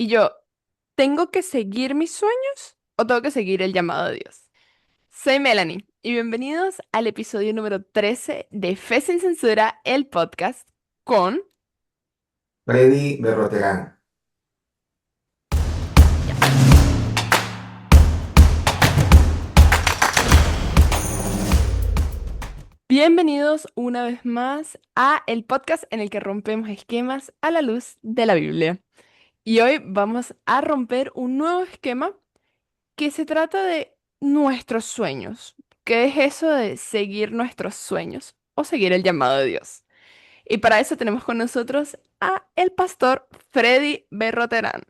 Y yo, ¿tengo que seguir mis sueños o tengo que seguir el llamado de Dios? Soy Melanie y bienvenidos al episodio número 13 de Fe sin Censura, el podcast con... Freddy Berroterán. Ya. Bienvenidos una vez más a el podcast en el que rompemos esquemas a la luz de la Biblia. Y hoy vamos a romper un nuevo esquema que se trata de nuestros sueños. ¿Qué es eso de seguir nuestros sueños o seguir el llamado de Dios? Y para eso tenemos con nosotros a el pastor Freddy Berroterán.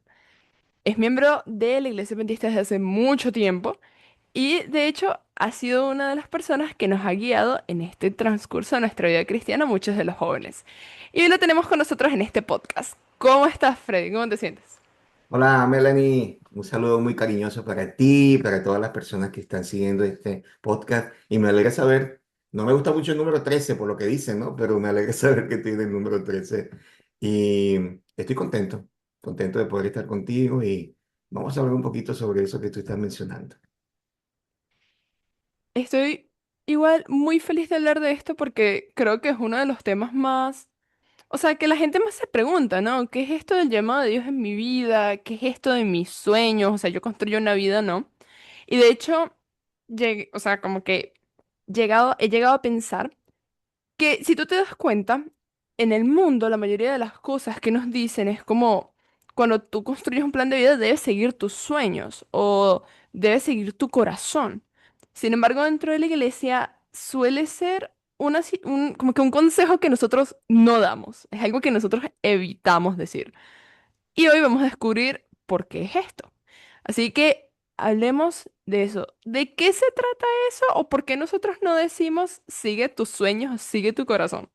Es miembro de la Iglesia Adventista desde hace mucho tiempo y de hecho ha sido una de las personas que nos ha guiado en este transcurso de nuestra vida cristiana, muchos de los jóvenes. Y hoy lo tenemos con nosotros en este podcast. ¿Cómo estás, Freddy? ¿Cómo te sientes? Hola Melanie, un saludo muy cariñoso para ti y para todas las personas que están siguiendo este podcast. Y me alegra saber, no me gusta mucho el número 13 por lo que dicen, ¿no? Pero me alegra saber que tiene el número 13. Y estoy contento, contento de poder estar contigo y vamos a hablar un poquito sobre eso que tú estás mencionando. Estoy igual muy feliz de hablar de esto porque creo que es uno de los temas más, o sea, que la gente más se pregunta, ¿no? ¿Qué es esto del llamado de Dios en mi vida? ¿Qué es esto de mis sueños? O sea, yo construyo una vida, ¿no? Y de hecho, o sea, como que he llegado a pensar que si tú te das cuenta, en el mundo la mayoría de las cosas que nos dicen es como cuando tú construyes un plan de vida debes seguir tus sueños o debes seguir tu corazón. Sin embargo, dentro de la iglesia suele ser como que un consejo que nosotros no damos, es algo que nosotros evitamos decir. Y hoy vamos a descubrir por qué es esto. Así que hablemos de eso. ¿De qué se trata eso o por qué nosotros no decimos sigue tus sueños o sigue tu corazón?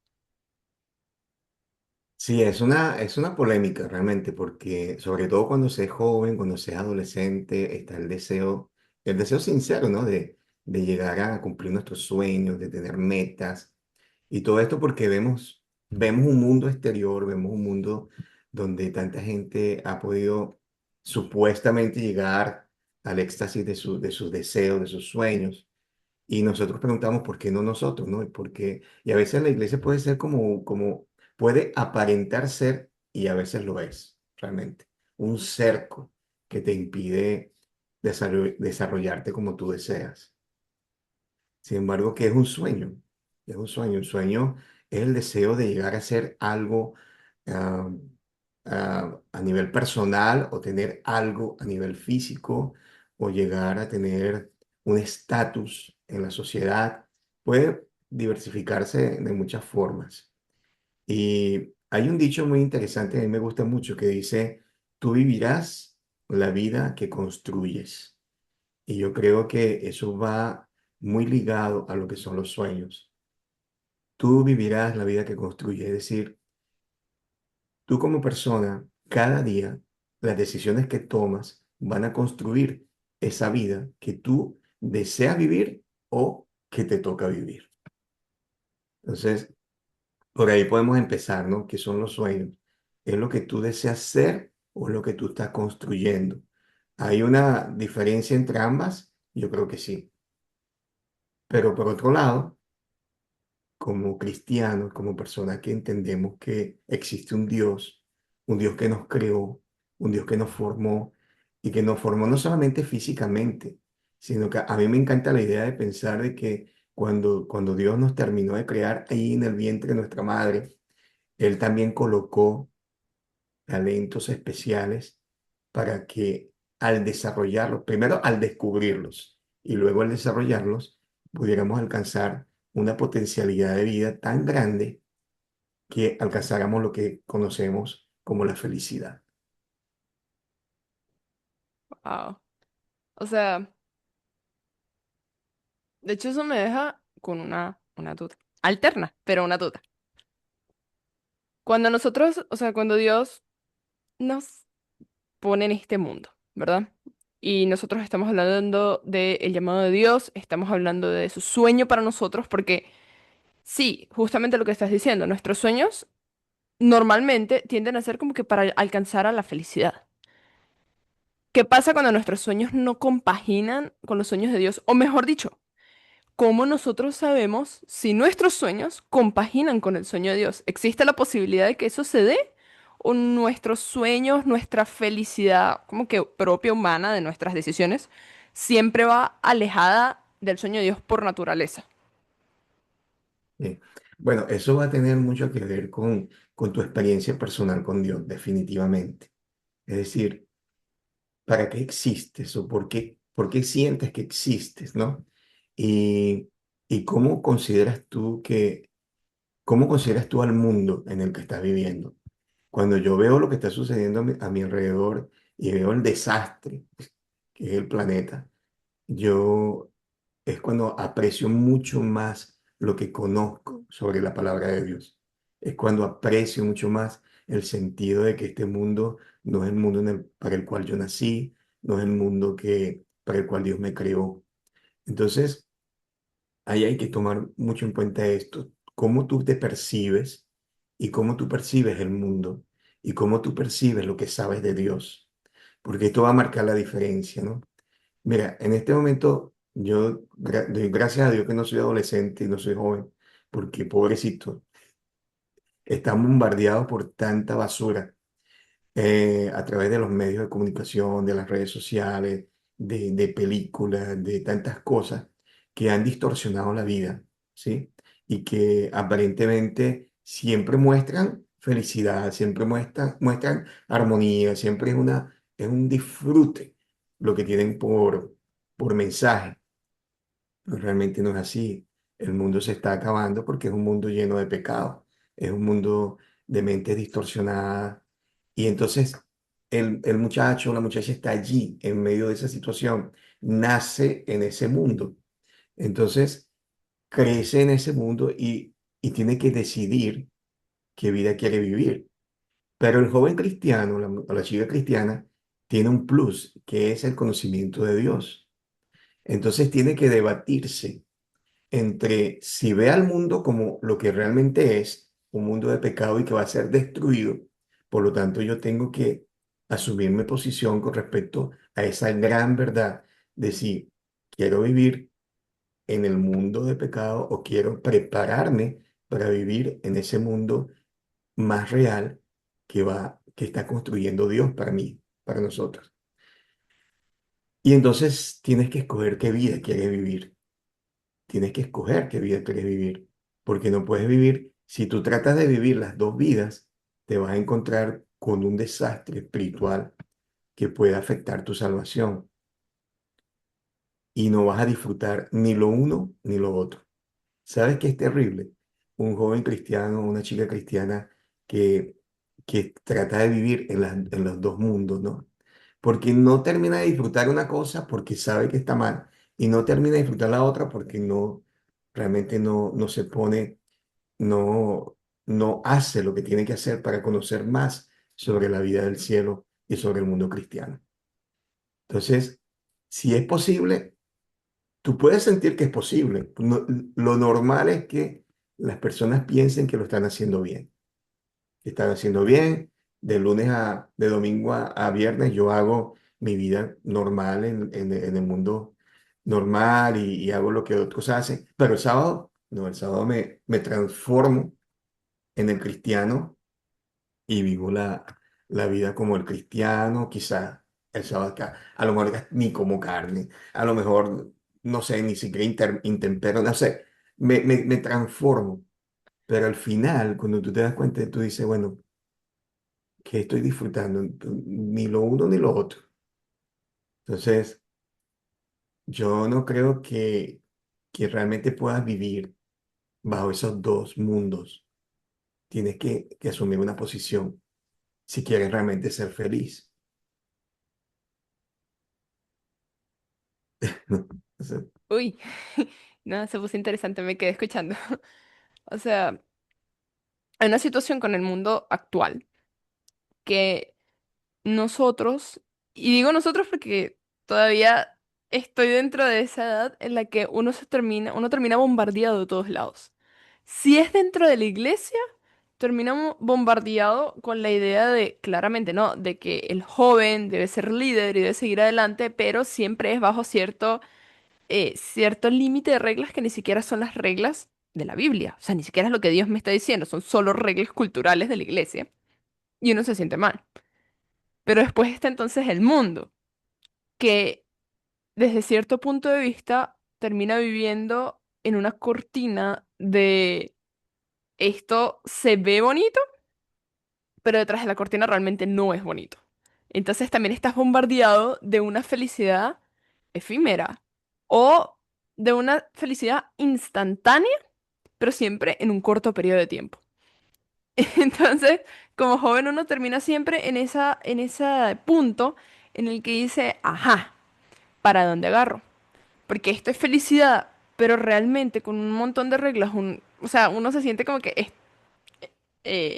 Sí, es una polémica realmente, porque sobre todo cuando se es joven, cuando se es adolescente, está el deseo sincero, ¿no? De llegar a cumplir nuestros sueños, de tener metas, y todo esto porque vemos un mundo exterior, vemos un mundo donde tanta gente ha podido supuestamente llegar al éxtasis de sus deseos, de sus sueños. Y nosotros preguntamos por qué no nosotros, ¿no? Y a veces la iglesia puede ser puede aparentar ser, y a veces lo es, realmente, un cerco que te impide desarrollarte como tú deseas. Sin embargo, ¿qué es un sueño? Es un sueño. Un sueño es el deseo de llegar a hacer algo ah, a nivel personal o tener algo a nivel físico o llegar a tener un estatus en la sociedad. Puede diversificarse de muchas formas. Y hay un dicho muy interesante, a mí me gusta mucho, que dice, tú vivirás la vida que construyes. Y yo creo que eso va muy ligado a lo que son los sueños. Tú vivirás la vida que construyes, es decir, tú como persona, cada día, las decisiones que tomas van a construir esa vida que tú deseas vivir o que te toca vivir. Entonces, por ahí podemos empezar, ¿no? ¿Qué son los sueños? ¿Es lo que tú deseas ser o es lo que tú estás construyendo? ¿Hay una diferencia entre ambas? Yo creo que sí. Pero por otro lado, como cristianos, como personas que entendemos que existe un Dios que nos creó, un Dios que nos formó y que nos formó no solamente físicamente, sino que a mí me encanta la idea de pensar de que cuando Dios nos terminó de crear ahí en el vientre de nuestra madre, Él también colocó talentos especiales para que al desarrollarlos, primero al descubrirlos y luego al desarrollarlos, pudiéramos alcanzar una potencialidad de vida tan grande que alcanzáramos lo que conocemos como la felicidad. Wow. O sea, de hecho eso me deja con una duda. Alterna, pero una duda. Cuando nosotros, o sea, cuando Dios nos pone en este mundo, ¿verdad? Y nosotros estamos hablando del llamado de Dios, estamos hablando de su sueño para nosotros, porque sí, justamente lo que estás diciendo, nuestros sueños normalmente tienden a ser como que para alcanzar a la felicidad. ¿Qué pasa cuando nuestros sueños no compaginan con los sueños de Dios? O mejor dicho, ¿cómo nosotros sabemos si nuestros sueños compaginan con el sueño de Dios? ¿Existe la posibilidad de que eso se dé? ¿O nuestros sueños, nuestra felicidad como que propia humana de nuestras decisiones, siempre va alejada del sueño de Dios por naturaleza? Sí. Bueno, eso va a tener mucho que ver con tu experiencia personal con Dios, definitivamente. Es decir, ¿para qué existes o por qué sientes que existes, ¿no? Y, y cómo consideras tú al mundo en el que estás viviendo. Cuando yo veo lo que está sucediendo a mi alrededor y veo el desastre que es el planeta, yo es cuando aprecio mucho más lo que conozco sobre la palabra de Dios. Es cuando aprecio mucho más el sentido de que este mundo no es el mundo para el cual yo nací, no es el mundo para el cual Dios me creó. Entonces, ahí hay que tomar mucho en cuenta esto, cómo tú te percibes y cómo tú percibes el mundo y cómo tú percibes lo que sabes de Dios, porque esto va a marcar la diferencia, ¿no? Mira, en este momento yo doy gracias a Dios que no soy adolescente y no soy joven, porque pobrecito, están bombardeados por tanta basura a través de los medios de comunicación, de las redes sociales, de películas, de tantas cosas que han distorsionado la vida, ¿sí? Y que aparentemente siempre muestran felicidad, siempre muestran armonía, siempre es un disfrute lo que tienen por mensaje. Pero realmente no es así. El mundo se está acabando porque es un mundo lleno de pecado, es un mundo de mentes distorsionadas. Y entonces el muchacho o la muchacha está allí en medio de esa situación, nace en ese mundo. Entonces crece en ese mundo y tiene que decidir qué vida quiere vivir. Pero el joven cristiano o la chica cristiana tiene un plus, que es el conocimiento de Dios. Entonces tiene que debatirse entre si ve al mundo como lo que realmente es, un mundo de pecado y que va a ser destruido, por lo tanto yo tengo que asumir mi posición con respecto a esa gran verdad de si quiero vivir en el mundo de pecado o quiero prepararme para vivir en ese mundo más real que está construyendo Dios para mí, para nosotros. Y entonces tienes que escoger qué vida quieres vivir. Tienes que escoger qué vida quieres vivir, porque no puedes vivir, si tú tratas de vivir las dos vidas, te vas a encontrar con un desastre espiritual que puede afectar tu salvación y no vas a disfrutar ni lo uno ni lo otro. ¿Sabes qué es terrible? Un joven cristiano, una chica cristiana que, que trata de vivir en los dos mundos, ¿no? Porque no termina de disfrutar una cosa porque sabe que está mal y no termina de disfrutar la otra porque realmente no se pone, no, no hace lo que tiene que hacer para conocer más sobre la vida del cielo y sobre el mundo cristiano. Entonces, si es posible, tú puedes sentir que es posible. Lo normal es que las personas piensen que lo están haciendo bien. Que están haciendo bien. De domingo a viernes yo hago mi vida normal en el mundo normal y hago lo que otros hacen. Pero el sábado, no, el sábado me transformo en el cristiano y vivo la vida como el cristiano, quizá el sábado acá, a lo mejor ni como carne, a lo mejor, no sé, ni siquiera intempero, no sé, me transformo, pero al final, cuando tú te das cuenta, tú dices, bueno, ¿qué estoy disfrutando? Ni lo uno ni lo otro. Entonces, yo no creo que realmente puedas vivir bajo esos dos mundos. Tienes que asumir una posición si quieres realmente ser feliz. O sea, Uy, no, se puso interesante, me quedé escuchando. O sea, hay una situación con el mundo actual que nosotros, y digo nosotros porque todavía estoy dentro de esa edad en la que uno termina bombardeado de todos lados. Si es dentro de la iglesia, termina bombardeado con la idea de, claramente, ¿no? De que el joven debe ser líder y debe seguir adelante, pero siempre es bajo cierto límite de reglas que ni siquiera son las reglas de la Biblia. O sea, ni siquiera es lo que Dios me está diciendo, son solo reglas culturales de la iglesia. Y uno se siente mal. Pero después está entonces el mundo, que desde cierto punto de vista termina viviendo en una cortina de esto se ve bonito, pero detrás de la cortina realmente no es bonito. Entonces también estás bombardeado de una felicidad efímera o de una felicidad instantánea, pero siempre en un corto periodo de tiempo. Entonces, como joven uno termina siempre en ese punto en el que dice, ajá, ¿para dónde agarro? Porque esto es felicidad, pero realmente con un montón de reglas, o sea, uno se siente como que,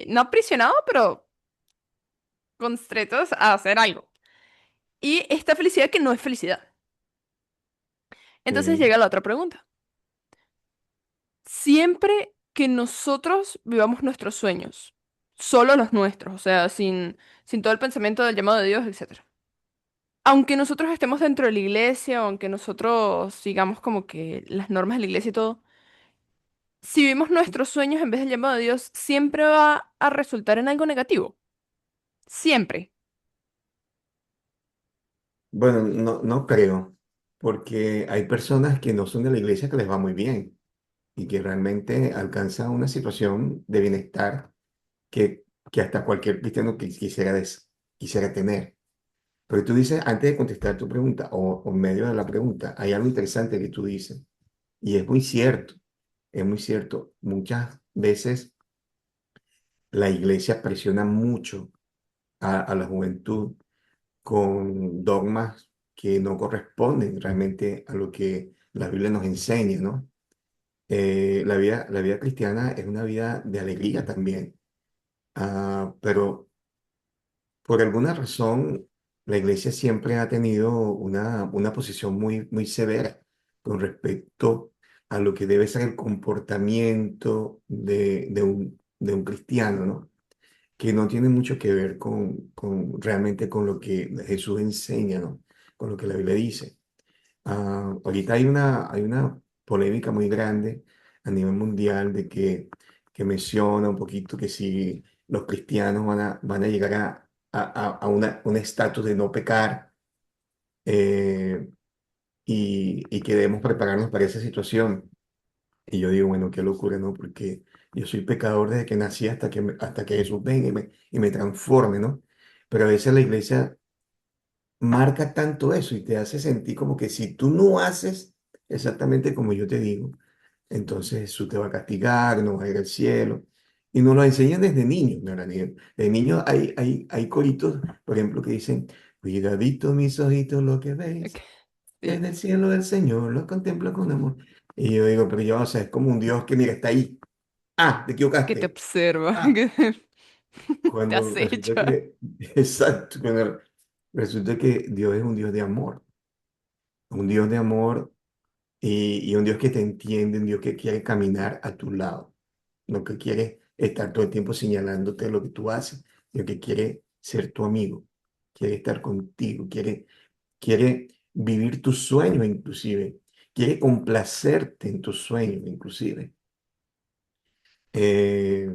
no aprisionado, pero constretos a hacer algo. Y esta felicidad que no es felicidad. Entonces Sí. llega la otra pregunta. Siempre que nosotros vivamos nuestros sueños, solo los nuestros, o sea, sin todo el pensamiento del llamado de Dios, etcétera. Aunque nosotros estemos dentro de la iglesia, o aunque nosotros sigamos como que las normas de la iglesia y todo, si vivimos nuestros sueños en vez del llamado de Dios, siempre va a resultar en algo negativo. Siempre. Bueno, no, no creo, porque hay personas que no son de la iglesia que les va muy bien y que realmente alcanzan una situación de bienestar que, que hasta cualquier cristiano quisiera tener. Pero tú dices, antes de contestar tu pregunta o en medio de la pregunta, hay algo interesante que tú dices y es muy cierto, es muy cierto. Muchas veces la iglesia presiona mucho a la juventud con dogmas que no corresponden realmente a lo que la Biblia nos enseña, ¿no? La vida cristiana es una vida de alegría también. Pero por alguna razón la iglesia siempre ha tenido una posición muy, muy severa con respecto a lo que debe ser el comportamiento de un cristiano, ¿no? Que no tiene mucho que ver realmente con lo que Jesús enseña, ¿no? Con lo que la Biblia dice. Ahorita hay una polémica muy grande a nivel mundial que menciona un poquito que si los cristianos van a llegar a un estatus de no pecar, eh, y que debemos prepararnos para esa situación. Y yo digo, bueno, qué locura, ¿no? Porque yo soy pecador desde que nací hasta que Jesús venga y me transforme, ¿no? Pero a veces la iglesia marca tanto eso y te hace sentir como que si tú no haces exactamente como yo te digo, entonces Jesús te va a castigar, no vas a ir al cielo. Y nos lo enseñan desde niños, ¿no, Daniel? De niños hay coritos, por ejemplo, que dicen, cuidadito mis ojitos lo que Ok, veis, sí, desde el cielo del Señor lo contemplo con amor. Y yo digo, pero yo, o sea, es como un Dios que mira, está ahí. Ah, te que te equivocaste. observa, Ah, que te cuando resulta acecha. exacto, cuando resulta que Dios es un Dios de amor y un Dios que te entiende, un Dios que quiere caminar a tu lado, no que quiere estar todo el tiempo señalándote lo que tú haces, sino que quiere ser tu amigo, quiere estar contigo, quiere vivir tus sueños inclusive, quiere complacerte en tus sueños inclusive. Eh,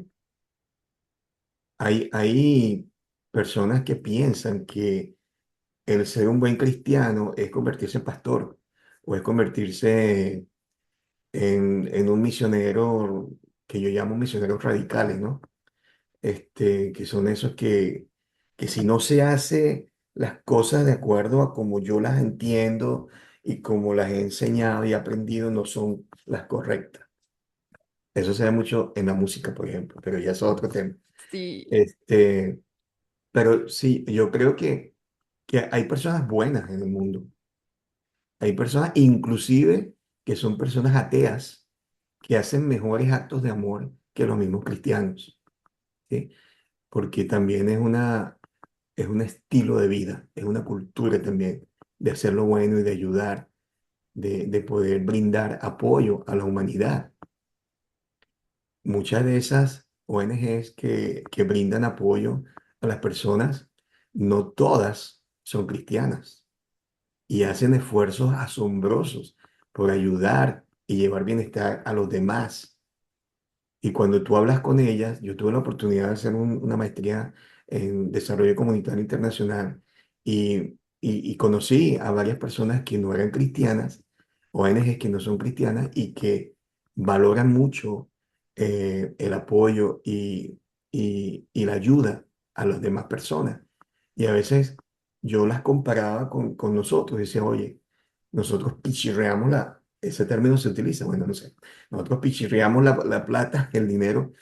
hay personas que piensan que el ser un buen cristiano es convertirse en pastor o es convertirse en un misionero que yo llamo misioneros radicales, ¿no? Que son esos que si no se hace las cosas de acuerdo a como yo las entiendo y como las he enseñado y aprendido, no son las correctas. Eso se ve mucho en la música, por ejemplo, pero ya es otro tema. Sí, Este, pero sí, yo creo que hay personas buenas en el mundo. Hay personas, inclusive, que son personas ateas, que hacen mejores actos de amor que los mismos cristianos, ¿sí? Porque también es un estilo de vida, es una cultura también de hacer lo bueno y de ayudar, de poder brindar apoyo a la humanidad. Muchas de esas ONGs que brindan apoyo a las personas, no todas son cristianas y hacen esfuerzos asombrosos por ayudar y llevar bienestar a los demás. Y cuando tú hablas con ellas, yo tuve la oportunidad de hacer una maestría en desarrollo comunitario internacional y conocí a varias personas que no eran cristianas, ONGs que no son cristianas y que valoran mucho el apoyo y la ayuda a las demás personas. Y a veces yo las comparaba con nosotros, decía, oye, nosotros pichirreamos ese término se utiliza, bueno, no sé. Nosotros pichirreamos la plata, el dinero,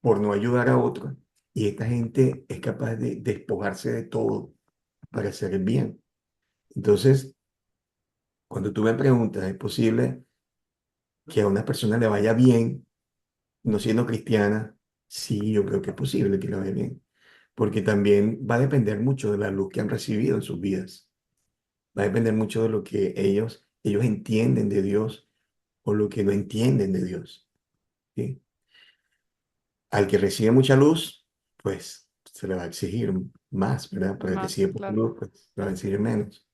por no ayudar a otros. Y esta gente es capaz de despojarse de todo para hacer el bien. Entonces, cuando tú me preguntas, ¿es posible que a una persona le vaya bien no siendo cristiana? Sí, yo creo que es posible que le vaya bien. Porque también va a depender mucho de la luz que han recibido en sus vidas. Va a depender mucho de lo que ellos entienden de Dios o lo que no entienden de Dios. ¿Sí? Al que recibe mucha luz, pues se le va a exigir más, ¿verdad? Para el que Más, recibe poca claro. luz, pues se le va a exigir menos.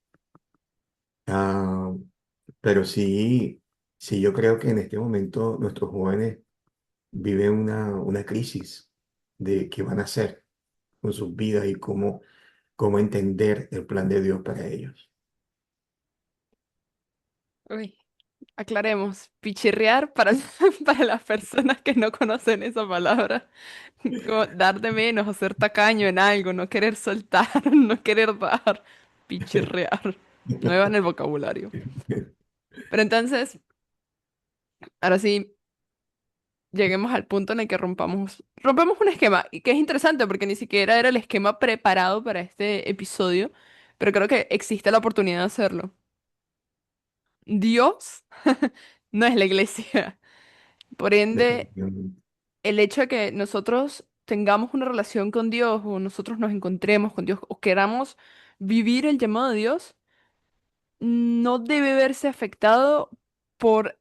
Ah, pero sí, sí, yo creo que en este momento nuestros jóvenes viven una crisis de qué van a hacer con sus vidas y cómo entender el plan de Dios para ellos. Uy, aclaremos, pichirrear para, para las personas que no conocen esa palabra. Como dar de menos, o ser tacaño en algo, no querer soltar, no querer dar, pichirrear. Nueva en el vocabulario. Pero entonces, ahora sí, lleguemos al punto en el que rompemos un esquema, y que es interesante porque ni siquiera era el esquema preparado para este episodio, pero creo que existe la oportunidad de hacerlo. Dios no es la iglesia. Por ende, Definitivamente. el hecho de que nosotros tengamos una relación con Dios o nosotros nos encontremos con Dios o queramos vivir el llamado de Dios, no debe verse afectado por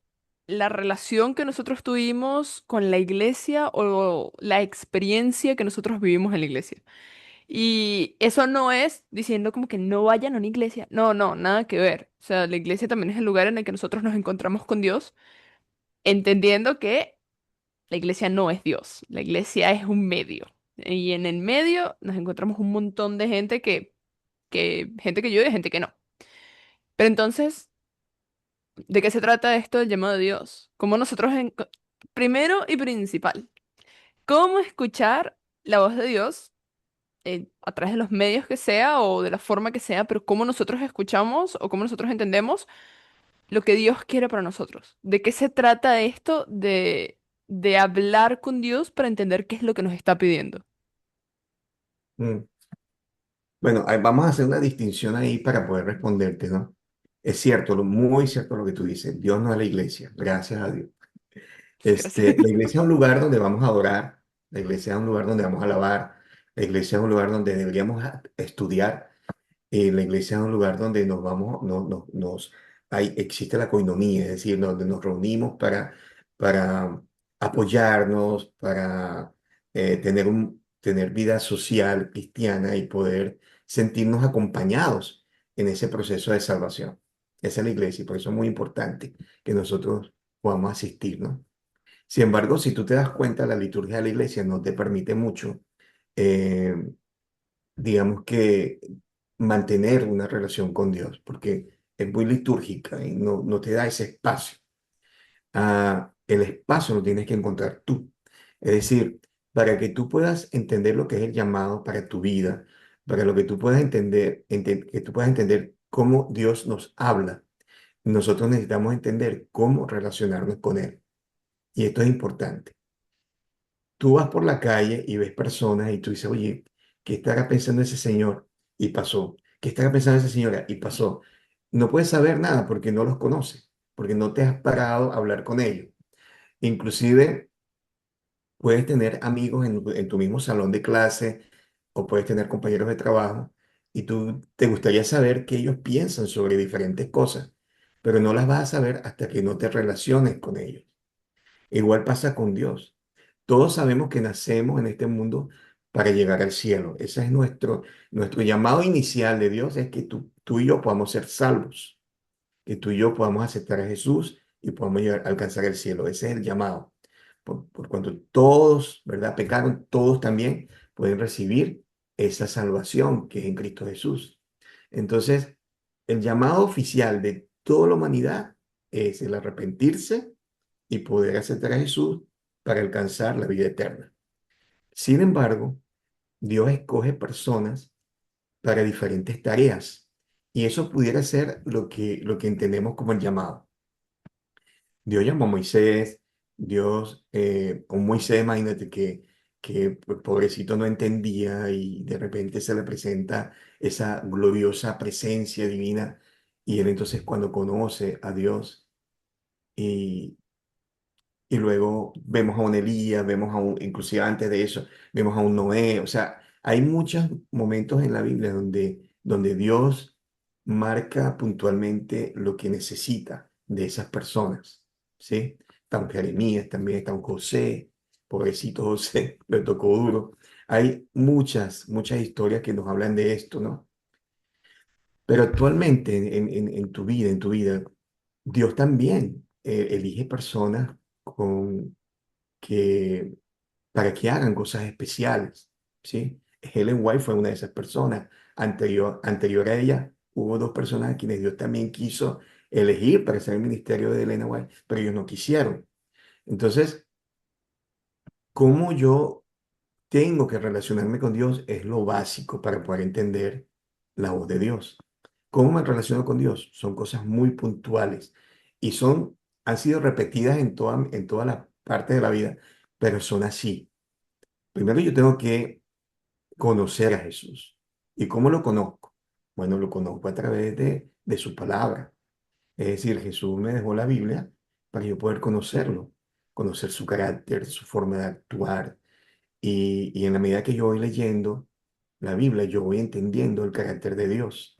la relación que nosotros tuvimos con la iglesia o la experiencia que nosotros vivimos en la iglesia. Y eso no es diciendo como que no vayan a una iglesia. No, no, nada que ver. O sea, la iglesia también es el lugar en el que nosotros nos encontramos con Dios, entendiendo que la iglesia no es Dios, la iglesia es un medio. Y en el medio nos encontramos un montón de gente gente que ayuda y gente que no. Pero entonces, ¿de qué se trata esto del llamado de Dios? Como primero y principal, ¿cómo escuchar la voz de Dios a través de los medios que sea o de la forma que sea, pero cómo nosotros escuchamos o cómo nosotros entendemos lo que Dios quiere para nosotros? ¿De qué se trata esto de hablar con Dios para entender qué es lo que nos está pidiendo? Mm. Bueno, vamos a hacer una distinción ahí para poder responderte, ¿no? Es cierto, muy cierto lo que tú dices. Dios no es la iglesia, gracias a Dios. Gracias. La iglesia es un lugar donde vamos a adorar, la iglesia es un lugar donde vamos a alabar, la iglesia es un lugar donde deberíamos estudiar, la iglesia es un lugar donde nos vamos, existe la coinonía, es decir, donde nos reunimos para apoyarnos, para tener vida social cristiana y poder sentirnos acompañados en ese proceso de salvación. Esa es la iglesia y por eso es muy importante que nosotros podamos asistir, ¿no? Sin embargo, si tú te das cuenta, la liturgia de la iglesia no te permite mucho, eh, digamos que mantener una relación con Dios, porque es muy litúrgica y no te da ese espacio. El espacio lo tienes que encontrar tú. Es decir, para que tú puedas entender lo que es el llamado para tu vida, para lo que tú puedas que tú puedas entender cómo Dios nos habla, nosotros necesitamos entender cómo relacionarnos con Él. Y esto es importante. Tú vas por la calle y ves personas y tú dices, oye, ¿qué estará pensando ese señor? Y pasó. ¿Qué estará pensando esa señora? Y pasó. No puedes saber nada porque no los conoces, porque no te has parado a hablar con ellos. Inclusive puedes tener amigos en tu mismo salón de clase o puedes tener compañeros de trabajo y tú te gustaría saber qué ellos piensan sobre diferentes cosas, pero no las vas a saber hasta que no te relaciones con ellos. Igual pasa con Dios. Todos sabemos que nacemos en este mundo para llegar al cielo. Ese es nuestro llamado inicial de Dios, es que tú y yo podamos ser salvos, que tú y yo podamos aceptar a Jesús y podamos alcanzar el cielo. Ese es el llamado. Por cuanto todos, ¿verdad? Pecaron, todos también pueden recibir esa salvación que es en Cristo Jesús. Entonces, el llamado oficial de toda la humanidad es el arrepentirse y poder aceptar a Jesús para alcanzar la vida eterna. Sin embargo, Dios escoge personas para diferentes tareas y eso pudiera ser lo que entendemos como el llamado. Dios llamó a Moisés, con Moisés, imagínate que pues, pobrecito no entendía y de repente se le presenta esa gloriosa presencia divina y él entonces cuando conoce a Dios y luego vemos a un Elías, inclusive antes de eso, vemos a un Noé. O sea, hay muchos momentos en la Biblia donde Dios marca puntualmente lo que necesita de esas personas, ¿sí? Está un Jeremías también, está un José, pobrecito José, le tocó duro. Hay muchas historias que nos hablan de esto, ¿no? Pero actualmente en tu vida, Dios también elige personas con que, para que hagan cosas especiales, ¿sí? Helen White fue una de esas personas. Anterior a ella, hubo dos personas a quienes Dios también quiso elegir para hacer el ministerio de Elena White, pero ellos no quisieron. Entonces, ¿cómo yo tengo que relacionarme con Dios? Es lo básico para poder entender la voz de Dios. ¿Cómo me relaciono con Dios? Son cosas muy puntuales y han sido repetidas en todas las partes de la vida, pero son así. Primero yo tengo que conocer a Jesús. ¿Y cómo lo conozco? Bueno, lo conozco a través de su palabra. Es decir, Jesús me dejó la Biblia para yo poder conocerlo, conocer su carácter, su forma de actuar. Y en la medida que yo voy leyendo la Biblia, yo voy entendiendo el carácter de Dios.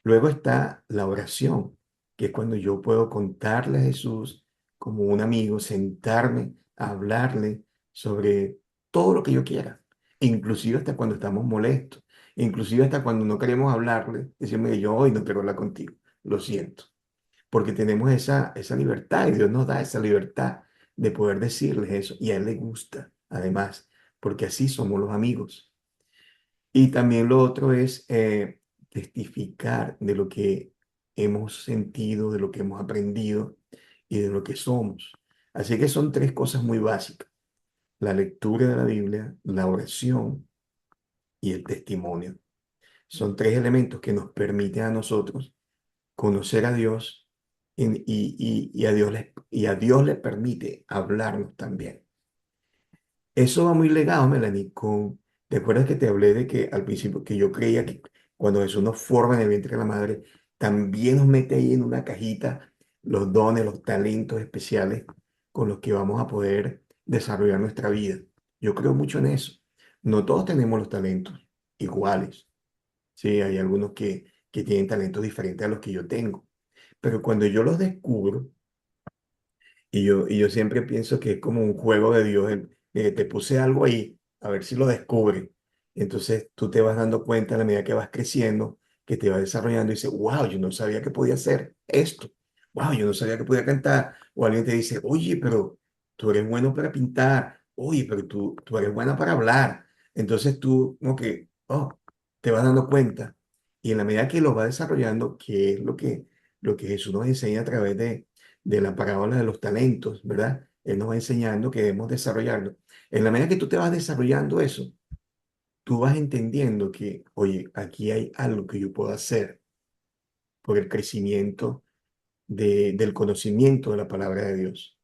Luego está la oración, que es cuando yo puedo contarle a Jesús como un amigo, sentarme a hablarle sobre todo lo que yo quiera, inclusive hasta cuando estamos molestos, inclusive hasta cuando no queremos hablarle, decirme que yo hoy no quiero hablar contigo, lo siento, porque tenemos esa libertad y Dios nos da esa libertad de poder decirles eso y a Él le gusta, además, porque así somos los amigos. Y también lo otro es testificar de lo que hemos sentido, de lo que hemos aprendido y de lo que somos. Así que son tres cosas muy básicas: la lectura de la Biblia, la oración y el testimonio. Son tres elementos que nos permiten a nosotros conocer a Dios y a Dios le permite hablarnos también. Eso va muy legado, Melanie, ¿te acuerdas que te hablé de que al principio que yo creía que cuando Jesús nos forma en el vientre de la madre, también nos mete ahí en una cajita los dones, los talentos especiales con los que vamos a poder desarrollar nuestra vida? Yo creo mucho en eso. No todos tenemos los talentos iguales. Sí, hay algunos que tienen talentos diferentes a los que yo tengo. Pero cuando yo los descubro, y yo siempre pienso que es como un juego de Dios. Te puse algo ahí, a ver si lo descubre. Entonces tú te vas dando cuenta a la medida que vas creciendo, que te vas desarrollando y dices, wow, yo no sabía que podía hacer esto. Wow, yo no sabía que podía cantar. O alguien te dice, oye, pero tú eres bueno para pintar. Oye, pero tú eres buena para hablar. Entonces tú, como que, oh, te vas dando cuenta. Y en la medida que lo vas desarrollando, que es lo que Jesús nos enseña a través de la parábola de los talentos, ¿verdad? Él nos va enseñando que debemos desarrollarlo. En la medida que tú te vas desarrollando eso, tú vas entendiendo que, oye, aquí hay algo que yo puedo hacer por el crecimiento del conocimiento de la palabra de Dios.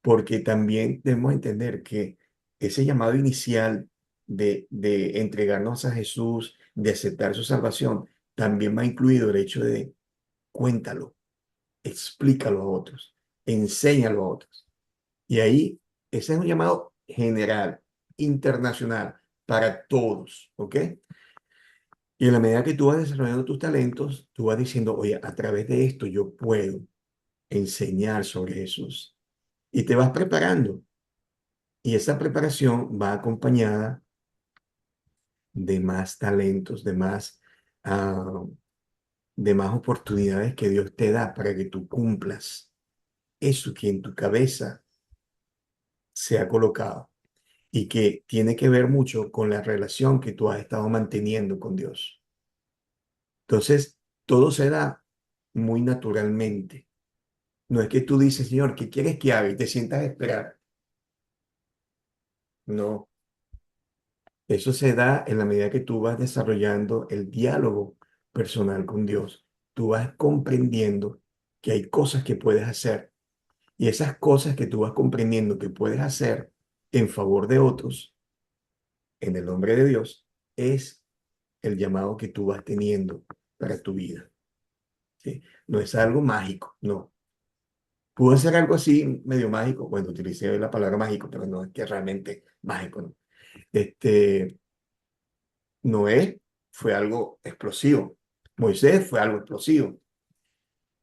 Porque también debemos entender que ese llamado inicial de entregarnos a Jesús, de aceptar su salvación, también va incluido el hecho de cuéntalo, explícalo a otros, enséñalo a otros. Y ahí, ese es un llamado general, internacional, para todos, ¿ok? Y en la medida que tú vas desarrollando tus talentos, tú vas diciendo, oye, a través de esto yo puedo enseñar sobre Jesús. Y te vas preparando. Y esa preparación va acompañada de más talentos, ah, de más oportunidades que Dios te da para que tú cumplas eso que en tu cabeza se ha colocado y que tiene que ver mucho con la relación que tú has estado manteniendo con Dios. Entonces, todo se da muy naturalmente. No es que tú dices, Señor, ¿qué quieres que haga? Y te sientas a esperar. No, eso se da en la medida que tú vas desarrollando el diálogo personal con Dios. Tú vas comprendiendo que hay cosas que puedes hacer y esas cosas que tú vas comprendiendo que puedes hacer en favor de otros, en el nombre de Dios, es el llamado que tú vas teniendo para tu vida. ¿Sí? No es algo mágico, no. Pudo ser algo así medio mágico. Bueno, utilicé la palabra mágico, pero no es que realmente mágico, ¿no? Este, Noé fue algo explosivo. Moisés fue algo explosivo.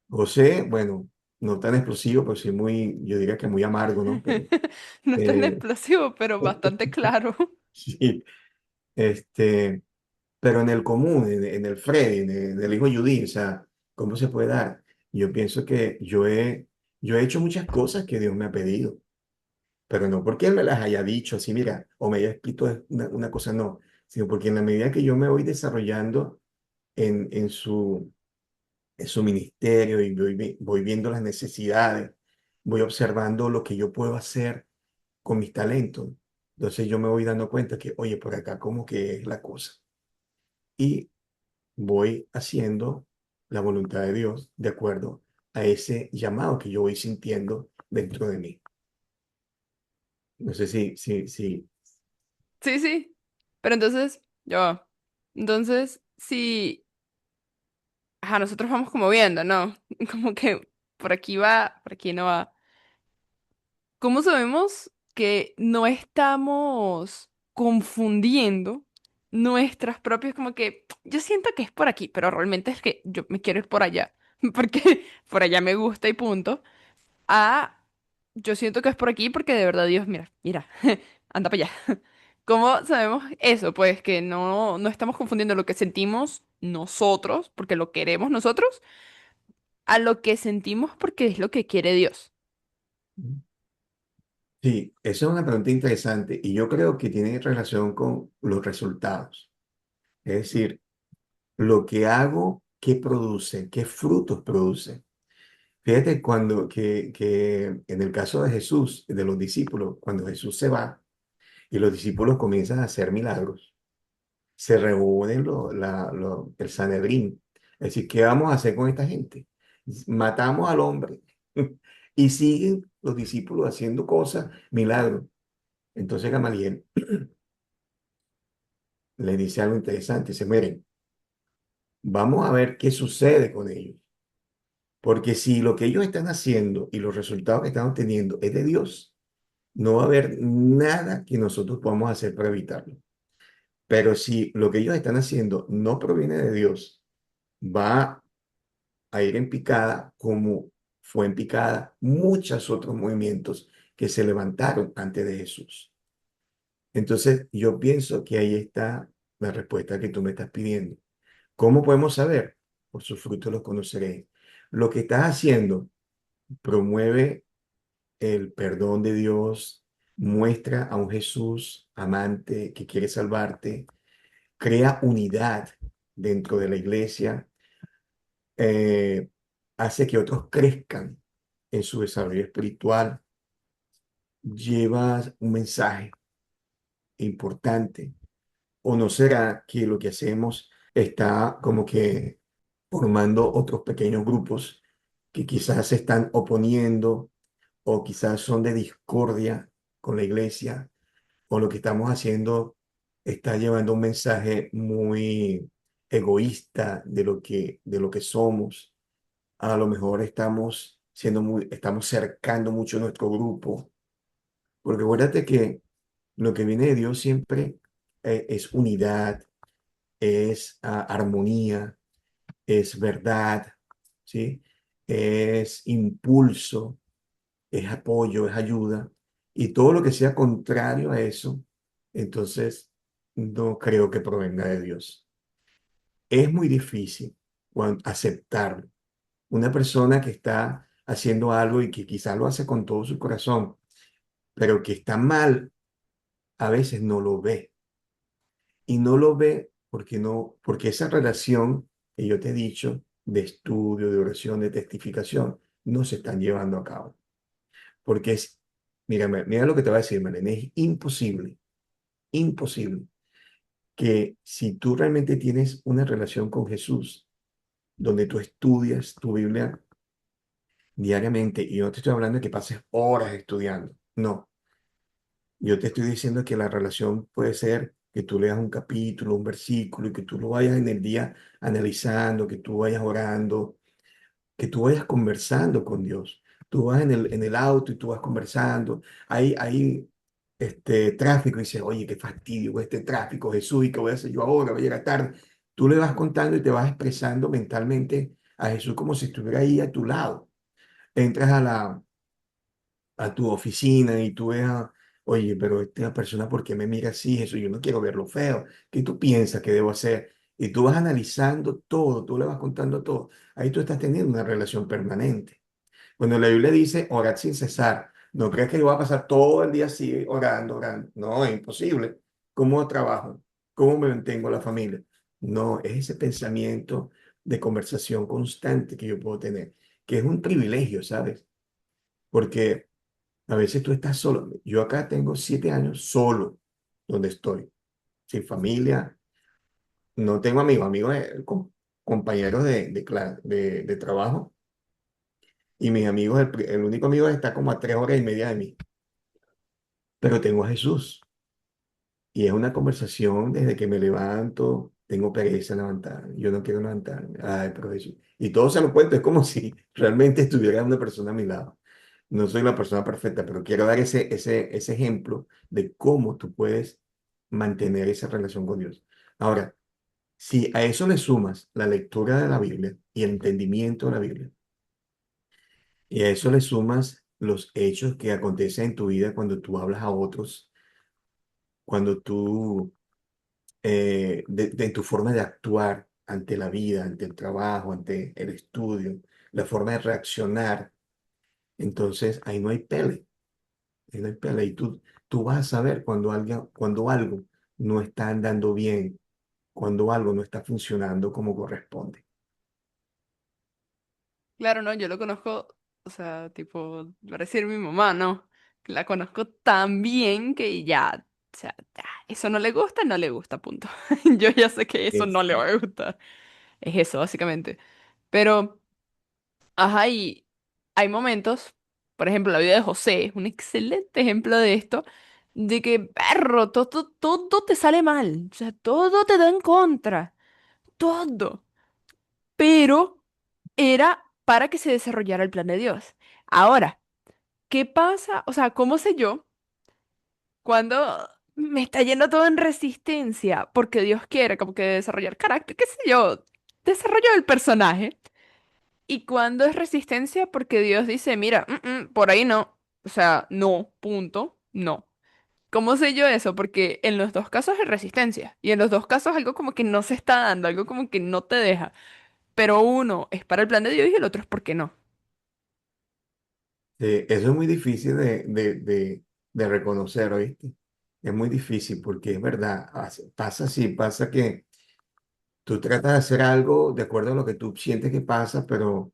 José, bueno, no tan explosivo, pero sí muy, yo diría que muy amargo, ¿no? Pero, No es tan eh, explosivo, pero bastante claro. sí, este, pero en el común, en el Freddy, en el hijo Judy, o sea, ¿cómo se puede dar? Yo pienso que yo he hecho muchas cosas que Dios me ha pedido, pero no porque Él me las haya dicho así, mira, o me haya escrito una cosa, no, sino porque en la medida que yo me voy desarrollando en, en su, en su ministerio y voy viendo las necesidades, voy observando lo que yo puedo hacer con mis talentos, entonces yo me voy dando cuenta que, oye, por acá como que es la cosa. Y voy haciendo la voluntad de Dios de acuerdo a ese llamado que yo voy sintiendo dentro de mí. No sé si. Sí, sí. Pero entonces, yo. Entonces, si ajá, nosotros vamos como viendo, ¿no? Como que por aquí va, por aquí no va. ¿Cómo sabemos que no estamos confundiendo nuestras propias, como que yo siento que es por aquí, pero realmente es que yo me quiero ir por allá, porque por allá me gusta y punto? Ah, yo siento que es por aquí porque de verdad Dios, mira, mira, anda para allá. ¿Cómo sabemos eso? Pues que no estamos confundiendo lo que sentimos nosotros, porque lo queremos nosotros, a lo que sentimos porque es lo que quiere Dios. Sí, esa es una pregunta interesante y yo creo que tiene relación con los resultados. Es decir, lo que hago, ¿qué produce? ¿Qué frutos produce? Fíjate que en el caso de Jesús, de los discípulos, cuando Jesús se va y los discípulos comienzan a hacer milagros, se reúnen el Sanedrín. Es decir, ¿qué vamos a hacer con esta gente? Matamos al hombre y siguen los discípulos haciendo cosas, milagros. Entonces Gamaliel le dice algo interesante, dice, miren, vamos a ver qué sucede con ellos. Porque si lo que ellos están haciendo y los resultados que están obteniendo es de Dios, no va a haber nada que nosotros podamos hacer para evitarlo. Pero si lo que ellos están haciendo no proviene de Dios, va a ir en picada como fue en picada muchos otros movimientos que se levantaron antes de Jesús. Entonces, yo pienso que ahí está la respuesta que tú me estás pidiendo. ¿Cómo podemos saber? Por sus frutos los conoceréis. Lo que estás haciendo promueve el perdón de Dios, muestra a un Jesús amante que quiere salvarte, crea unidad dentro de la iglesia, eh, hace que otros crezcan en su desarrollo espiritual, lleva un mensaje importante. ¿O no será que lo que hacemos está como que formando otros pequeños grupos que quizás se están oponiendo o quizás son de discordia con la iglesia, o lo que estamos haciendo está llevando un mensaje muy egoísta de lo que somos? A lo mejor estamos cercando mucho nuestro grupo, porque acuérdate que lo que viene de Dios siempre es unidad, es armonía, es verdad, ¿sí? Es impulso, es apoyo, es ayuda. Y todo lo que sea contrario a eso, entonces no creo que provenga de Dios. Es muy difícil aceptarlo. Una persona que está haciendo algo y que quizás lo hace con todo su corazón, pero que está mal, a veces no lo ve. Y no lo ve porque no, porque esa relación que yo te he dicho de estudio, de oración, de testificación, no se están llevando a cabo. Porque es, mira lo que te voy a decir, Marlene, es imposible, imposible que si tú realmente tienes una relación con Jesús, donde tú estudias tu Biblia diariamente, y yo no te estoy hablando de que pases horas estudiando, no, yo te estoy diciendo que la relación puede ser que tú leas un capítulo, un versículo, y que tú lo vayas en el día analizando, que tú vayas orando, que tú vayas conversando con Dios. Tú vas en el auto y tú vas conversando. Hay tráfico y dices, oye, qué fastidio con este tráfico, Jesús, ¿y qué voy a hacer yo ahora? Voy a llegar tarde. Tú le vas contando y te vas expresando mentalmente a Jesús como si estuviera ahí a tu lado. Entras a tu oficina y tú veas, oye, pero esta persona, ¿por qué me mira así? Eso yo no quiero verlo feo. ¿Qué tú piensas que debo hacer? Y tú vas analizando todo, tú le vas contando todo. Ahí tú estás teniendo una relación permanente. Cuando la Biblia dice orad sin cesar, no crees que yo voy a pasar todo el día así orando, orando. No, es imposible. ¿Cómo trabajo? ¿Cómo me mantengo la familia? No, es ese pensamiento de conversación constante que yo puedo tener, que es un privilegio, ¿sabes? Porque a veces tú estás solo. Yo acá tengo 7 años solo donde estoy, sin familia. No tengo amigos, compañeros de trabajo. Y mis amigos, el único amigo está como a 3 horas y media de mí. Pero tengo a Jesús. Y es una conversación desde que me levanto. Tengo pereza en levantarme. Yo no quiero levantarme. Ay, pero Jesús. Y todo se lo cuento. Es como si realmente estuviera una persona a mi lado. No soy la persona perfecta, pero quiero dar ese ejemplo de cómo tú puedes mantener esa relación con Dios. Ahora, si a eso le sumas la lectura de la Biblia y el entendimiento de la Biblia, y a eso le sumas los hechos que acontecen en tu vida cuando tú hablas a otros, cuando tú, de tu forma de actuar ante la vida, ante el trabajo, ante el estudio, la forma de reaccionar, entonces ahí no hay pele. En la escuela y tú vas a saber cuando algo no está andando bien, cuando algo no está funcionando como corresponde. Claro, no, yo lo conozco, o sea, tipo, va a decir mi mamá, ¿no? La conozco tan bien que ya, o sea, ya, eso no le gusta, no le gusta, punto. Yo ya sé que eso no le va Exacto. a gustar. Es eso, básicamente. Pero, ajá, y hay momentos, por ejemplo, la vida de José es un excelente ejemplo de esto, de que, perro, todo te sale mal, o sea, todo te da en contra, todo. Pero era para que se desarrollara el plan de Dios. Ahora, ¿qué pasa? O sea, ¿cómo sé yo cuando me está yendo todo en resistencia? Porque Dios quiere como que desarrollar carácter, qué sé yo, desarrollo del personaje. Y cuando es resistencia, porque Dios dice, mira, por ahí no. O sea, no, punto, no. ¿Cómo sé yo eso? Porque en los dos casos es resistencia. Y en los dos casos algo como que no se está dando, algo como que no te deja. Pero uno es para el plan de Dios y el otro es porque no. Eso es muy difícil de reconocer, ¿oíste? Es muy difícil porque es verdad, pasa así, pasa que tú tratas de hacer algo de acuerdo a lo que tú sientes que pasa, pero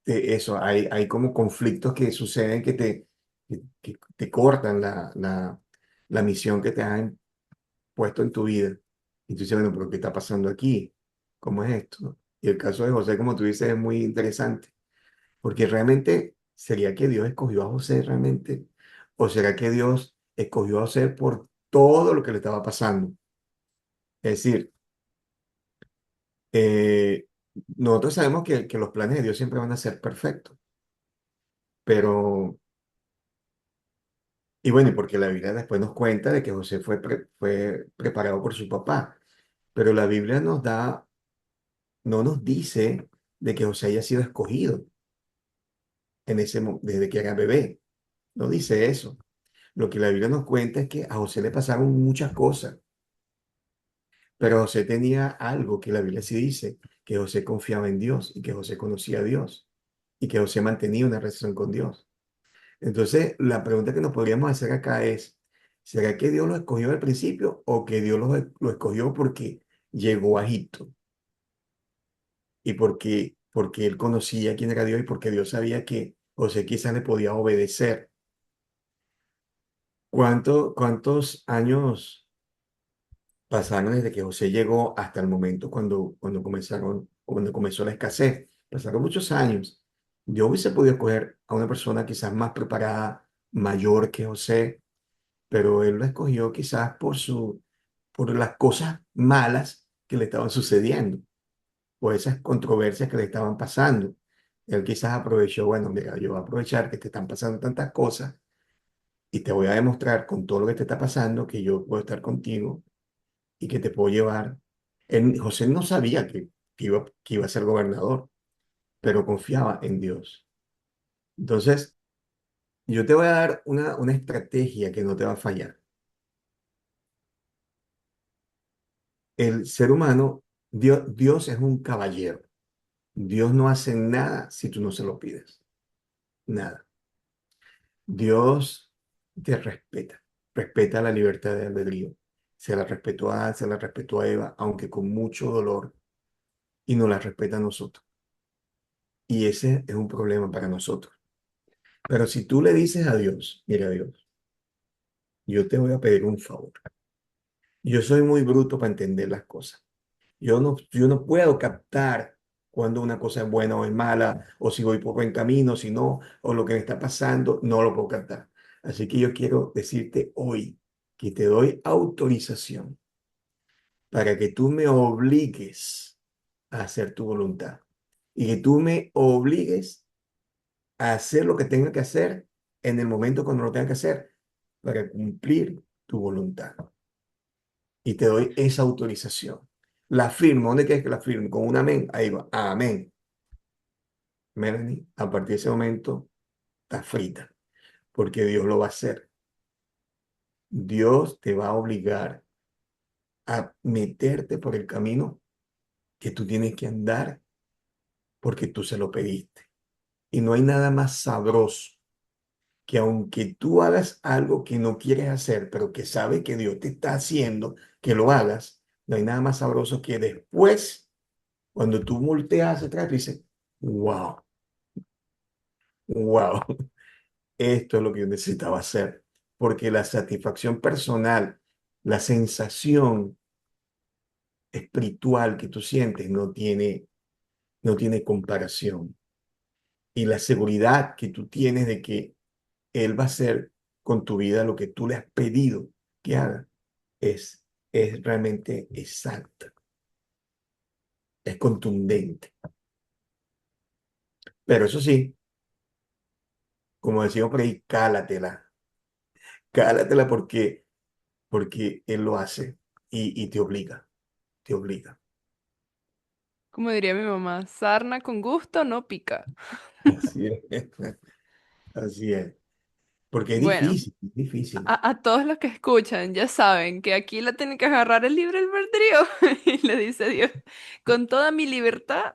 eso, hay como conflictos que suceden que te cortan la misión que te han puesto en tu vida. Y tú dices, bueno, pero ¿qué está pasando aquí? ¿Cómo es esto? Y el caso de José, como tú dices, es muy interesante, porque realmente, ¿sería que Dios escogió a José realmente? ¿O será que Dios escogió a José por todo lo que le estaba pasando? Es decir, eh, nosotros sabemos que los planes de Dios siempre van a ser perfectos, pero, y bueno, y porque la Biblia después nos cuenta de que José fue preparado por su papá, pero la Biblia no nos dice de que José haya sido escogido desde que era bebé. no dice eso. Lo que la Biblia nos cuenta es que a José le pasaron muchas cosas, pero José tenía algo que la Biblia sí dice, que José confiaba en Dios y que José conocía a Dios y que José mantenía una relación con Dios. Entonces, la pregunta que nos podríamos hacer acá es, ¿será que Dios lo escogió al principio o que Dios lo escogió porque llegó a Egipto y porque él conocía quién era Dios y porque Dios sabía que José quizás le podía obedecer? ¿Cuántos años pasaron desde que José llegó hasta el momento cuando comenzó la escasez? Pasaron muchos años. Yo hubiese podido escoger a una persona quizás más preparada, mayor que José, pero él lo escogió quizás por las cosas malas que le estaban sucediendo, por esas controversias que le estaban pasando. Él quizás aprovechó, bueno, mira, yo voy a aprovechar que te están pasando tantas cosas y te voy a demostrar con todo lo que te está pasando que yo puedo estar contigo y que te puedo llevar. José no sabía que iba a ser gobernador, pero confiaba en Dios. Entonces, yo te voy a dar una estrategia que no te va a fallar. El ser humano, Dios es un caballero. Dios no hace nada si tú no se lo pides. Nada. Dios te respeta. Respeta la libertad de albedrío. Se la respetó a Eva, aunque con mucho dolor, y nos la respeta a nosotros. Y ese es un problema para nosotros. Pero si tú le dices a Dios, mira Dios, yo te voy a pedir un favor. Yo soy muy bruto para entender las cosas. Yo no puedo captar cuando una cosa es buena o es mala, o si voy por buen camino, si no, o lo que me está pasando, no lo puedo captar. Así que yo quiero decirte hoy que te doy autorización para que tú me obligues a hacer tu voluntad y que tú me obligues a hacer lo que tenga que hacer en el momento cuando lo tenga que hacer para cumplir tu voluntad. Y te doy esa autorización. La firmo. ¿Dónde quieres que la firme? Con un amén. Ahí va. Amén. Melanie, a partir de ese momento está frita, porque Dios lo va a hacer. Dios te va a obligar a meterte por el camino que tú tienes que andar porque tú se lo pediste. Y no hay nada más sabroso que aunque tú hagas algo que no quieres hacer, pero que sabes que Dios te está haciendo que lo hagas, no hay nada más sabroso que después, cuando tú volteas hacia atrás, tú dices, wow, wow, esto es lo que yo necesitaba hacer. Porque la satisfacción personal, la sensación espiritual que tú sientes no tiene comparación. Y la seguridad que tú tienes de que Él va a hacer con tu vida lo que tú le has pedido que haga es, es realmente exacta, es contundente. Pero eso sí, como decimos por ahí, cálatela porque Él lo hace y te obliga. Como diría mi mamá, sarna con gusto no pica. Así es, así es. Porque es Bueno, difícil, es difícil. a todos los que escuchan ya saben que aquí la tienen que agarrar el libre albedrío y le dice Dios, con toda mi libertad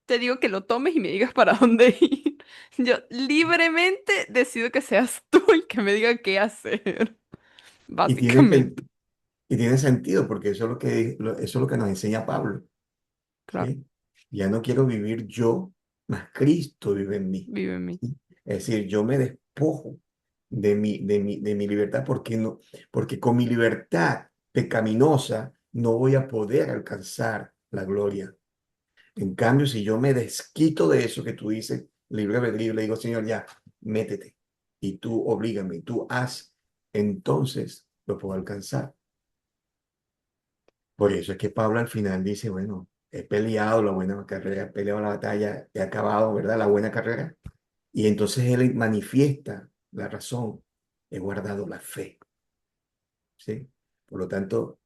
te digo que lo tomes y me digas para dónde ir. Yo libremente decido que seas tú el que me diga qué hacer, Y tiene, sen- básicamente. y tiene sentido porque eso es lo que nos enseña Pablo. Claro, ¿Sí? Ya no quiero vivir yo, mas Cristo vive en mí. vive en mí. ¿Sí? Es decir, yo me despojo de mi libertad porque con mi libertad pecaminosa no voy a poder alcanzar la gloria. En cambio, si yo me desquito de eso que tú dices, libre albedrío, le digo, Señor, ya, métete y tú oblígame, tú haz, entonces lo puedo alcanzar. Por eso es que Pablo al final dice, bueno, he peleado la buena carrera, he peleado la batalla, he acabado, ¿verdad? La buena carrera. Y entonces él manifiesta la razón, he guardado la fe, ¿sí? Por lo tanto,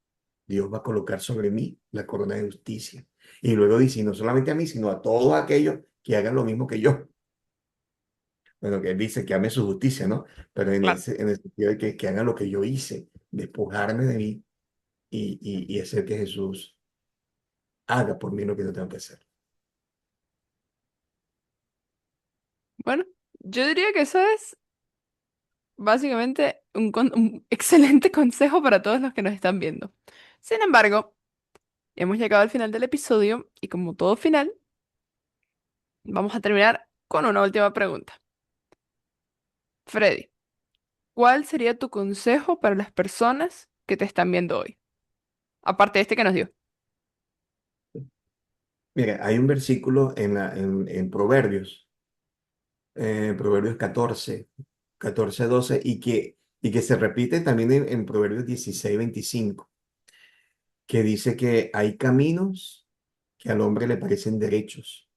Dios va a colocar sobre mí la corona de justicia. Y luego dice, y no solamente a mí, sino a todos aquellos que hagan lo mismo que yo. bueno, que él dice que ame su justicia, ¿no? Pero Claro. en el sentido de que hagan lo que yo hice, despojarme de mí y hacer que Jesús haga por mí lo que yo tengo que hacer. Bueno, yo diría que eso es básicamente un excelente consejo para todos los que nos están viendo. Sin embargo, hemos llegado al final del episodio y como todo final, vamos a terminar con una última pregunta. Freddy, ¿cuál sería tu consejo para las personas que te están viendo hoy? Aparte de este que nos dio. Mira, hay un versículo en Proverbios, Proverbios 12 y que se repite también en Proverbios 16 25 que dice que hay caminos que al hombre le parecen derechos,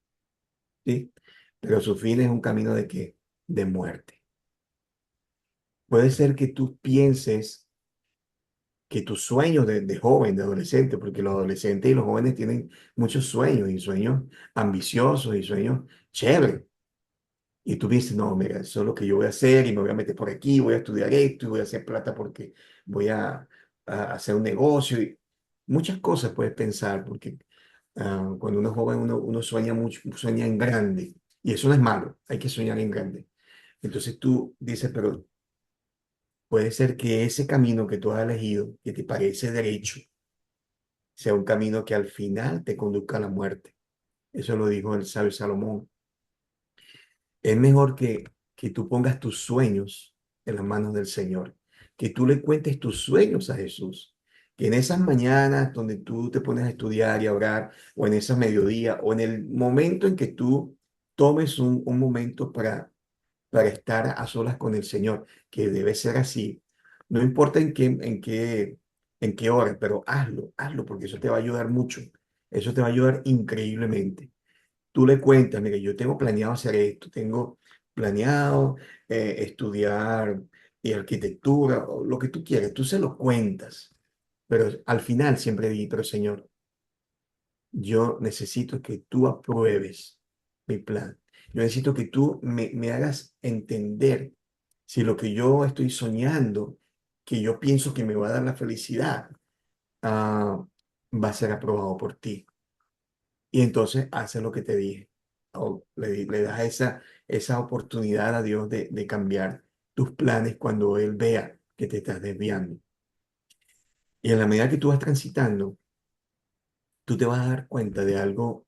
¿sí? Pero su fin es un camino de qué? De muerte. Puede ser que tú pienses que tus sueños de joven, de adolescente, porque los adolescentes y los jóvenes tienen muchos sueños y sueños ambiciosos y sueños chéveres. Y tú dices, no, mira, eso es lo que yo voy a hacer y me voy a meter por aquí, voy a estudiar esto y voy a hacer plata porque voy a hacer un negocio y muchas cosas puedes pensar porque cuando uno es joven uno sueña mucho, sueña en grande y eso no es malo, hay que soñar en grande. Entonces tú dices, pero puede ser que ese camino que tú has elegido, que te parece derecho, sea un camino que al final te conduzca a la muerte. Eso lo dijo el sabio Salomón. Es mejor que tú pongas tus sueños en las manos del Señor, que tú le cuentes tus sueños a Jesús, que en esas mañanas donde tú te pones a estudiar y a orar, o en esas mediodías, o en el momento en que tú tomes un momento para estar a solas con el Señor, que debe ser así, no importa en qué hora, pero hazlo, porque eso te va a ayudar mucho, eso te va a ayudar increíblemente. Tú le cuentas, mire, yo tengo planeado hacer esto, tengo planeado estudiar y arquitectura, o lo que tú quieras, tú se lo cuentas, pero al final siempre di, pero Señor, yo necesito que tú apruebes mi plan. Yo necesito que tú me hagas entender si lo que yo estoy soñando, que yo pienso que me va a dar la felicidad, ah, va a ser aprobado por ti. Y entonces hace lo que te dije. O le das esa oportunidad a Dios de cambiar tus planes cuando Él vea que te estás desviando. Y en la medida que tú vas transitando, tú te vas a dar cuenta de algo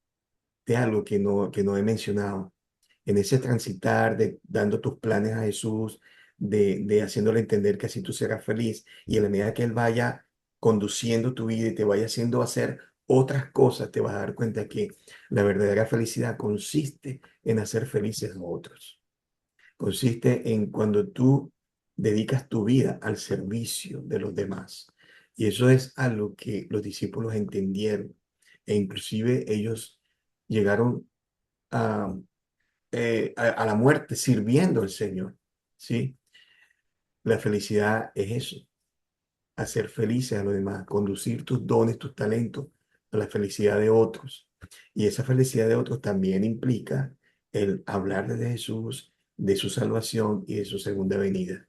que no he mencionado. En ese transitar, de dando tus planes a Jesús, de haciéndole entender que así tú serás feliz. Y en la medida que Él vaya conduciendo tu vida y te vaya haciendo hacer otras cosas, te vas a dar cuenta que la verdadera felicidad consiste en hacer felices a otros. Consiste en cuando tú dedicas tu vida al servicio de los demás. Y eso es algo que los discípulos entendieron. E inclusive ellos llegaron a, a la muerte sirviendo al Señor. ¿Sí? La felicidad es eso, hacer felices a los demás, conducir tus dones, tus talentos a la felicidad de otros. Y esa felicidad de otros también implica el hablar de Jesús, de su salvación y de su segunda venida.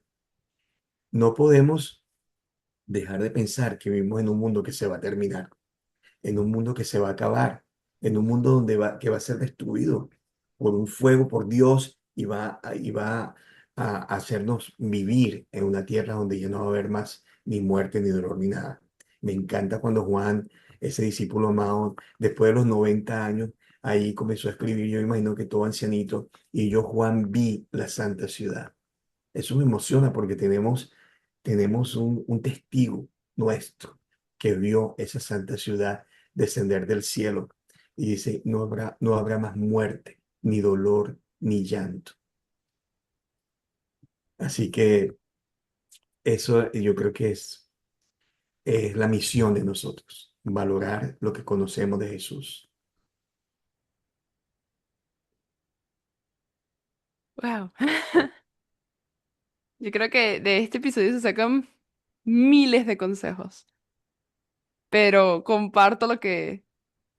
No podemos dejar de pensar que vivimos en un mundo que se va a terminar, en un mundo que se va a acabar, en un mundo que va a ser destruido por un fuego por Dios y va a hacernos vivir en una tierra donde ya no va a haber más ni muerte, ni dolor, ni nada. Me encanta cuando Juan, ese discípulo amado, después de los 90 años, ahí comenzó a escribir, yo imagino que todo ancianito, y yo, Juan, vi la santa ciudad. Eso me emociona porque tenemos un testigo nuestro que vio esa santa ciudad descender del cielo y dice, no habrá más muerte, ni dolor, ni llanto. Así que eso yo creo que es la misión de nosotros, valorar lo que conocemos de Jesús. Wow. Yo creo que de este episodio se sacan miles de consejos, pero comparto lo que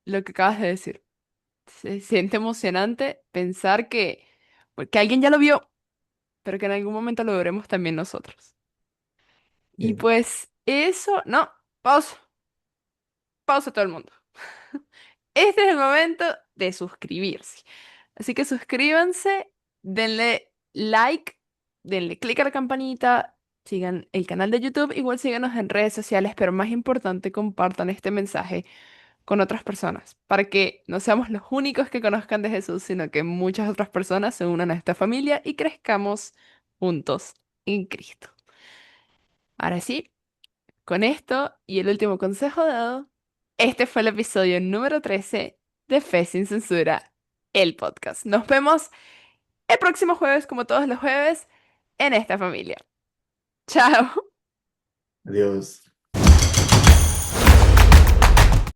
acabas de decir. Se siente emocionante pensar que alguien ya lo vio. pero que en algún momento lo logremos también nosotros. Y Eh, pues eso, no, pausa, pausa todo el mundo. Este es el momento de suscribirse. Así que suscríbanse, denle like, denle click a la campanita, sigan el canal de YouTube, igual síganos en redes sociales, pero más importante, compartan este mensaje con otras personas, para que no seamos los únicos que conozcan de Jesús, sino que muchas otras personas se unan a esta familia y crezcamos juntos en Cristo. Ahora sí, con esto y el último consejo dado, este fue el episodio número 13 de Fe sin Censura, el podcast. Nos vemos el próximo jueves, como todos los jueves, en esta familia. Chao. Adiós.